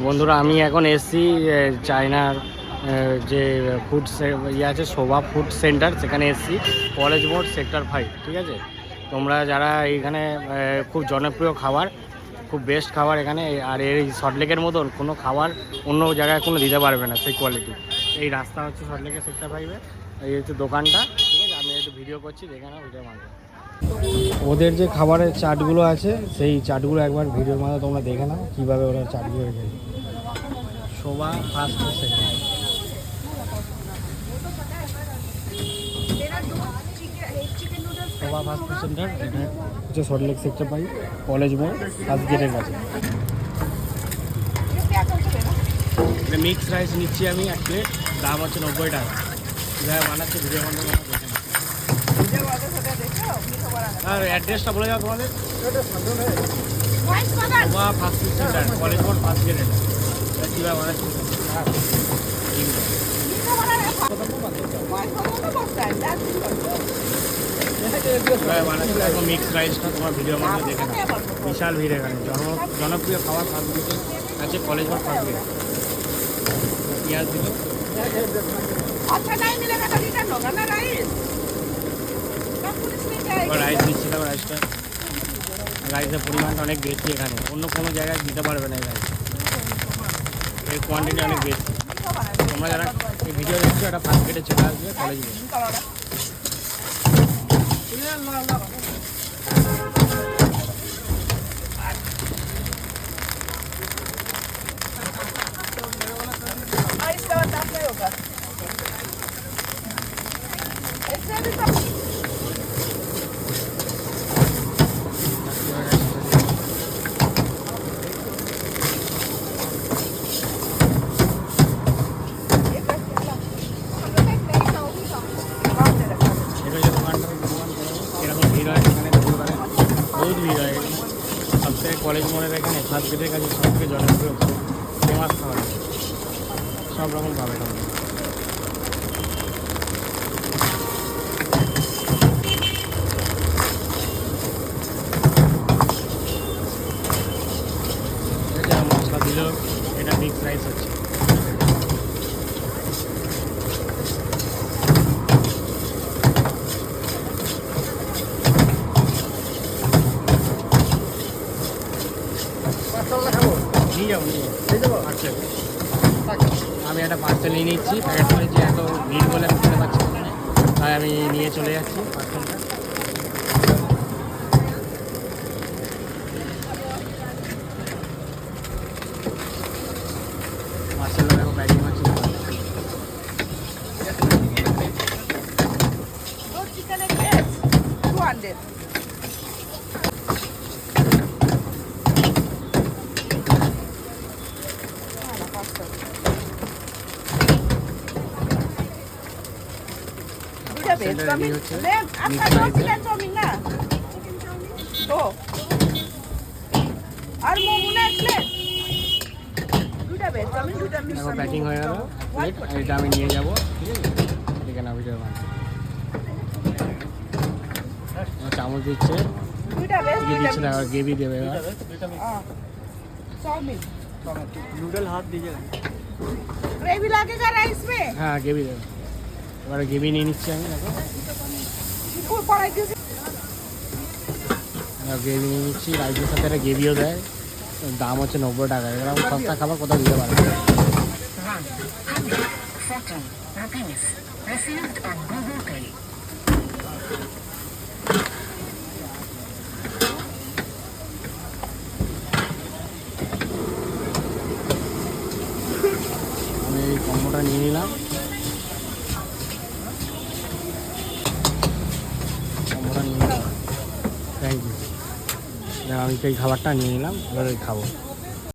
বন্ধুরা আমি এখন এসছি চায়নার যে ফুড ইয়ে আছে শোভা ফুড সেন্টার, সেখানে এসছি কলেজ মোড় সেক্টর 5। ঠিক আছে, তোমরা যারা এইখানে খুব জনপ্রিয় খাবার, খুব বেস্ট খাবার এখানে, আর এই সল্টলেকের মতন কোনো খাবার অন্য জায়গায় কোনো দিতে পারবে না সেই কোয়ালিটি। এই রাস্তা হচ্ছে সল্টলেকের সেক্টর 5-এ, এই হচ্ছে দোকানটা। ঠিক আছে, আমি একটু ভিডিও করছি, দেখে নাও ভিডিও মাঝে। ওদের যে খাবারের চাটগুলো আছে সেই চাটগুলো একবার ভিডিওর মাঝে তোমরা দেখে নাও কীভাবে ওরা চাটগুলো রেখেছে। শোভা ফাস্ট ফুড সেন্টার, শোভা ফাস্ট ফুড সেন্টার, এটা হচ্ছে সল্টলেক সেক্টর 5 কলেজ মোড় ফার্স্ট গেটের কাছে। এটা মিক্স রাইস নিচ্ছি আমি 1 প্লেট, দাম হচ্ছে 90 টাকা। কীভাবে বানাচ্ছে ভিডিও বন্ধ করে দেখে নাও। আর অ্যাড্রেসটা বলে যাও তোমাদের। শোভা ফাস্ট ফুড সেন্টার কলেজ মোড় ফার্স্ট গেট। এটা কীভাবে বানাচ্ছে মিক্স রাইসটা তোমার ভিডিওর মধ্যে দেখে নাও। বিশাল ভিড় এখানে, জনপ্রিয় খাবার ফাস্টফুড আছে কলেজ মোড় ফার্স্ট গেট। পেঁয়াজ দিল, রাইস দিচ্ছি। তারপর রাইসের পরিমাণটা অনেক বেশি এখানে, অন্য কোনো জায়গায় দিতে পারবে না। এই রাইস এর কোয়ান্টিটি অনেক বেশি। তোমরা যারা এই ভিডিও দেখছো একটা ফার্স্ট গেটে চলে আসবে কলেজ মোড়। সবথেকে কলেজ মোড়ের এখানে ফার্স্ট গেটের কাছে সবথেকে জনপ্রিয় ফেমাস খাবার আছে, সব রকম পাবে তোমরা। মশলা দিল, এটা মিক্স রাইস হচ্ছে। আমি একটা পার্সেল নিয়ে নিচ্ছি, প্যাকেট করেছি, এত ভিড় বলে আমি খেতে পারছি না, তাই আমি নিয়ে চলে যাচ্ছি পার্সেলটা। পার্সেলটা দেখো প্যাকিং হচ্ছে। প্যাকিং হয়ে গেল, এটা আমি নিয়ে যাবো। ঠিক আছে, দেখে না ভিডিও চামচ দিচ্ছে, দিচ্ছে না, গ্রেভি দেবে। नूडल हाथ दीजिए, ग्रेवी लगेगा राइस में। हाँ ग्रेवी देगा, এবারে গ্রেভি নিয়ে নিচ্ছি আমি। দেখো গ্রেভি নিয়ে নিচ্ছি, রাইসের সাথে একটা গ্রেভিও দেয়, দাম হচ্ছে 90 টাকা। এরকম সস্তা খাবার কোথাও দিতে পারবে না। আমি এই কম্বোটা নিয়ে নিলাম, থ্যাংক ইউ। আমি এই খাবারটা নিয়ে নিলাম, এবার খাবো।